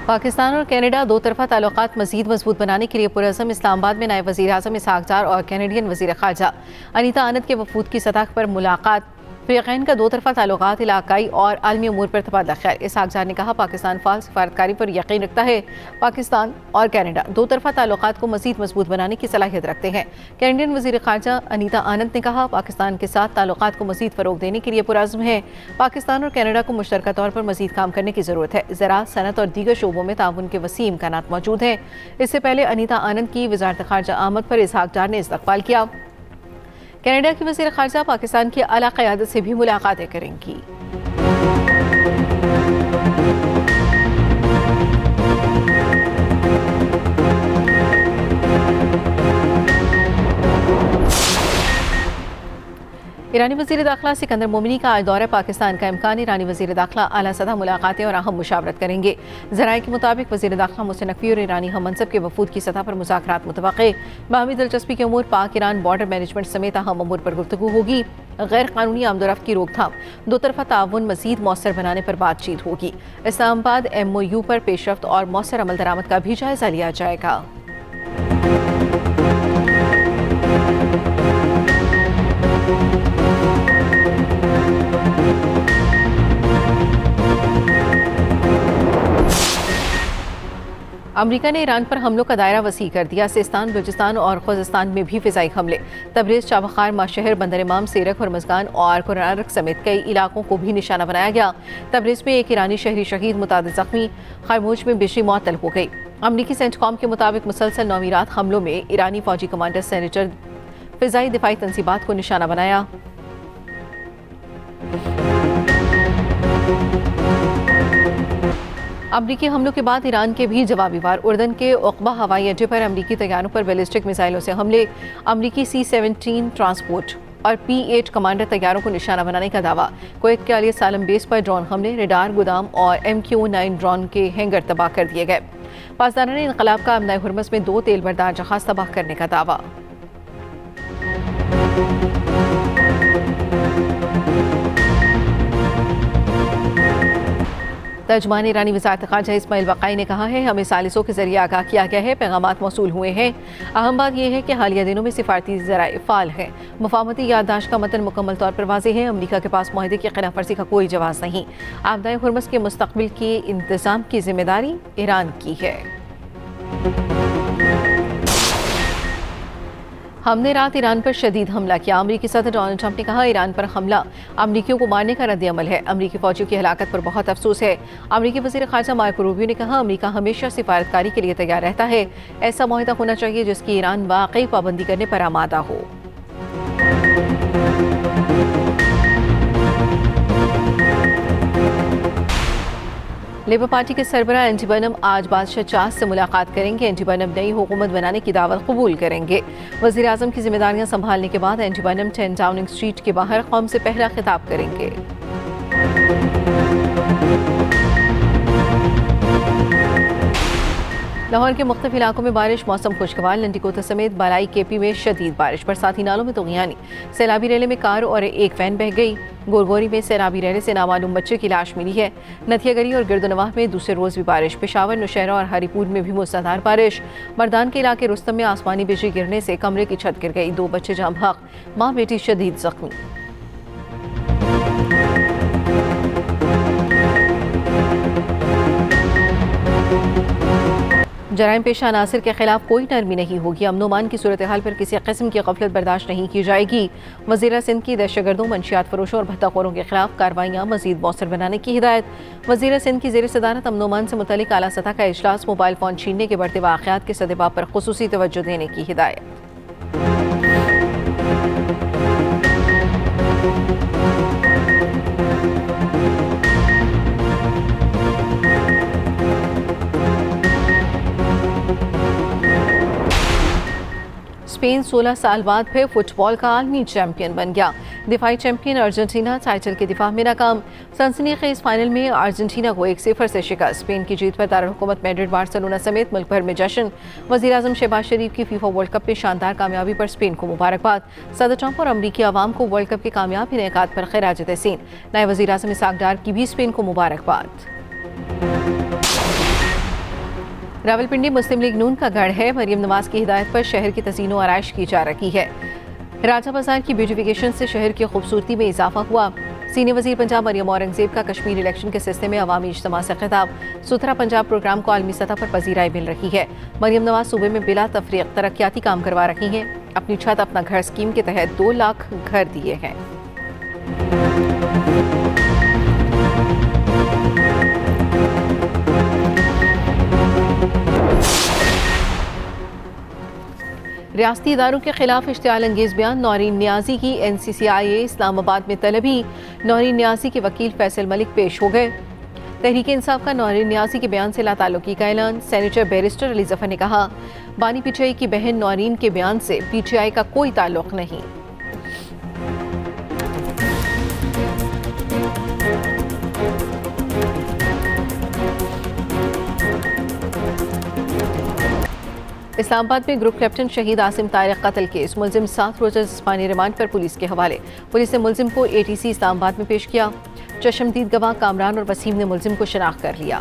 पाकिस्तान और कनाडा दो तरफा ताल्लुकात मज़ीद मजबूत बनाने के लिए पुरअज़म इस्लामाबाद में नायब वज़ीर आज़म इसहाक डार और कैनेडियन वज़ीर ख़ारजा अनीता आनंद के वफूद की सतह पर मुलाकात। फ़रीक़ैन का दो तरफा ताल्लुकात इलाकाई और आलमी अमूर पर तबादला ख़ैर। इसहाक डार ने कहा, पाकिस्तान फ़ाल सिफारतकारी पर यकीन रखता है। पाकिस्तान और कनाडा दो तरफा ताल्लुकात को मज़ीद मजबूत बनाने की सलाहियत रखते हैं। कैनेडियन वज़ीर ख़ारजा अनीता आनंद ने कहा, पाकिस्तान के साथ ताल्लुकात को मज़ीद फ़रोग़ देने के लिए पुरअज़्म है। पाकिस्तान और कनाडा को मुश्तरका तौर पर मज़ीद काम करने की ज़रूरत है। ज़राअत, सनअत और दीगर शोबों में ताउन के वसी इम्कानात मौजूद हैं। इससे पहले अनीता आनंद की वज़ारत ख़ारजा आमद पर इसहाक डार ने इस्तक़बाल किया। कनाडा की वज़ीर ख़ारजा पाकिस्तान की आला क़यादत से भी मुलाकातें करेंगी। ईरानी वज़ीर दाखिला सिकंदर मोमिनी का आज दौरा पाकिस्तान का इम्कान। ईरानी वज़ीर दाखिला आला सतह मुलाकातें और अहम मुशावरत करेंगे। ज़राए के मुताबिक वज़ीर दाखिला मोहसिन नकवी और ईरानी हम मनसब के वफूद की सतह पर मुज़ाकरात मुतवक्के। बाहमी दिलचस्पी के अमूर, पाक ईरान बॉर्डर मैनेजमेंट समेत अहम अमूर पर गुफ्तगू होगी। गैर कानूनी आमदोरफ्त की रोकथाम, दो तरफा ताउन मज़ीद मौसर बनाने पर बातचीत होगी। इस्लामाबाद MOU पर पेशरफ्त और मौसर अमल दरामद का भी जायज़ा लिया जाएगा। अमरीका ने ईरान पर हमलों का दायरा वसी कर दिया। सिस्तान, बलूचिस्तान और खुज़स्तान में भी फ़िज़ाई हमले। तबरेज़, चाबखार, माशहर, बंदर इमाम, सेरक, हरमज़गान और कुरानर्क समेत कई इलाकों को भी निशाना बनाया गया। तबरेज़ में एक ईरानी शहरी शहीद, मुतादिद ज़ख्मी। खरमूज में बिजली मअतल हो गई। अमरीकी सेंटकॉम के मुताबिक मुसलसल 9वीं रात हमलों में ईरानी फौजी कमांडर सेनेटर फ़िज़ाई दिफाई तंसीबात को निशाना बनाया। अमरीकी हमलों के बाद ईरान के भी जवाबी वार। उर्दन के उक़बा हवाई अड्डे पर अमरीकी तैयारों पर बैलिस्टिक मिसाइलों से हमले। अमरीकी C-17 ट्रांसपोर्ट और P-8 कमांडर तैयारों को निशाना बनाने का दावा। कुवैत के आलिया सालम बेस पर ड्रोन हमले, रेडार, गोदाम और MQ-9 ड्रोन के हैंगर तबाह कर दिए गए। पासदारान इनक़लाब का अमनाए हुर्मस में 2 तेल बरदार जहाज तबाह करने का दावा। तर्जुमान ईरानी वज़ारत ख़ारजा इस्माइल वक़ाई ने कहा है, हमें सालिसों के जरिए आगाह किया गया है, पैगामात मौसूल हुए हैं। अहम बात यह है कि हालिया दिनों में सिफारती ज़राए फ़ाल हैं। मुफ़ाहमती याददाश्त का मतन मुकम्मल तौर पर वाज़ेह है। अमरीका के पास मुआहदे की खिलाफ वर्जी का कोई जवाज़ नहीं। आबदाए हुर्मस के मुस्तक़बिल के इंतज़ाम की जिम्मेदारी ईरान की है। हमने रात ईरान पर शदीद हमला किया। अमरीकी सदर डोनाल्ड ट्रंप ने कहा, ईरान पर हमला अमरीकियों को मारने का रद्द-ए-अमल है। अमरीकी फौजियों की हलाकत पर बहुत अफसोस है। अमरीकी वज़ीर ख़ारजा मार्को रूबियो ने कहा, अमरीका हमेशा सिफारतकारी के लिए तैयार रहता है। ऐसा मुआहदा होना चाहिए जिसकी ईरान वाकई पाबंदी करने पर आमादा हो। लेबर पार्टी के सरबराह एंडी बर्नम आज बादशाह चार्ल्स से मुलाकात करेंगे। एंडी बर्नम नई हुकूमत बनाने की दावत कबूल करेंगे। वज़ीर आज़म की जिम्मेदारियां संभालने के बाद एंडी बर्नम 10 डाउनिंग स्ट्रीट के बाहर कौम से पहला खिताब करेंगे। लाहौर के मुख्तलिफ इलाकों में बारिश, मौसम खुशगवार। लंडीकोटा समेत बालाई KP में शदीद बारिश। बरसाती नालों में तुग़यानी। सैलाबी रैले में कार और एक वैन बह गई। गोरगोरी में सैलाबी रैले से नामालूम बच्चे की लाश मिली है। नथियागरी और गिरदनवाह में दूसरे रोज़ भी बारिश। पेशावर, नौशहरा और हरीपुर में भी मूसलाधार बारिश। मर्दान के इलाके रुस्तम में आसमानी बिजली गिरने से कमरे की छत गिर गई। 2 बच्चे जाँ बहक, माँ बेटी शदीद जख्मी। जराइम पेशा अनासिर के खिलाफ कोई नरमी नहीं होगी। अमन-ओ-मान की सूरत हाल पर किसी किस्म की गफलत बर्दाश्त नहीं की जाएगी। वज़ीर सिंध की दहशतगर्दों, मंशियात फरोशों और भत्ताखोरों के खिलाफ कार्रवाइयाँ मज़ीद मौसर बनाने की हिदायत। वज़ीर सिंध की ज़ेर सदारत अमन-ओ-मान से मुतल्लिक़ आला सतह का इजलास। मोबाइल फ़ोन छीनने के बढ़ते वाक़यात के सद्देबाब पर खुसूसी तवज्जो देने की हिदायत। स्पेन 16 साल बाद फिर फुटबॉल का आलमी चैंपियन बन गया। दिफाई चैंपियन अर्जेंटीना टाइटल के दिफा में नाकाम। सनसनीखेज फाइनल में अर्जेंटीना को 1-0 से शिकस्त। स्पेन की जीत पर दारुल-हुकूमत मैड्रिड, बार्सिलोना समेत मुल्क भर में जश्न। वज़ीर आज़म शहबाज शरीफ की फीफा वर्ल्ड कप में शानदार कामयाबी पर स्पेन को मुबारकबाद। सदर ट्रंप और अमरीकी अवाम को वर्ल्ड कप के कामयाब इनेकाद पर खिराज तहसीन। नायब वज़ीर आज़म इसहाक डार की भी स्पेन को मुबारकबाद। रावलपिंडी मुस्लिम लीग नून का गढ़ है। मरियम नवाज की हिदायत पर शहर की तज़ीनो आराइश की जा रही है। राजा बाजार की ब्यूटिफिकेशन से शहर की खूबसूरती में इजाफा हुआ। सीनियर वजीर पंजाब मरियम औरंगजेब का कश्मीर इलेक्शन के सिलसिले में अवामी इज्तिमा से खिताब। सुथरा पंजाब प्रोग्राम को आलमी सतह पर पजीराई मिल रही है। मरियम नवाज सूबे में बिला तफरीक तरक्याती काम करवा रही हैं। अपनी छत अपना घर स्कीम के तहत 2 लाख घर दिए हैं। रियासती इदारों के खिलाफ इश्तियाल अंगेज बयान। नौरीन न्याजी की NCCIA इस्लामाबाद में तलबी। नौरीन न्याजी के वकील फैसल मलिक पेश हो गए। तहरीक इंसाफ का नौरीन न्याजी के बयान से लाताल्लुकी का ऐलान। सेनेटर बैरिस्टर अली जफर ने कहा, बानी PTI की बहन नौरीन के बयान से PTI का कोई ताल्लुक नहीं। इस्लामाबाद में ग्रुप कैप्टन शहीद आसिम तारिक कत्ल केस। मुलजिम 7 रोज़ा जिस्मानी रिमांड पर पुलिस के हवाले। पुलिस ने मुलजिम को ATC इस्लामाबाद में पेश किया। चशमदीद गवाह कामरान और वसीम ने मुलजिम को शनाख्त कर लिया।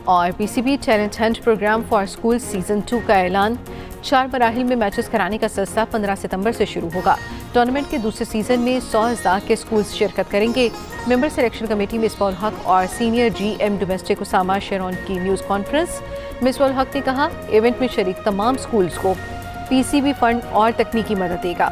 और PCB talent hunt programme for school season 2 का ऐलान। 4 मराहिल में मैचेस कराने का सिलसिला 15 सितंबर से शुरू होगा। टूर्नामेंट के दूसरे सीजन में 100,000 के स्कूल्स शिरकत करेंगे। Member selection committee Misbahul Haq और senior GM domestic Usama Sharon की न्यूज़ कॉन्फ्रेंस। मिसबाहुल हक ने कहा, इवेंट में शरीक तमाम स्कूल्स को PCB फंड और तकनीकी मदद देगा।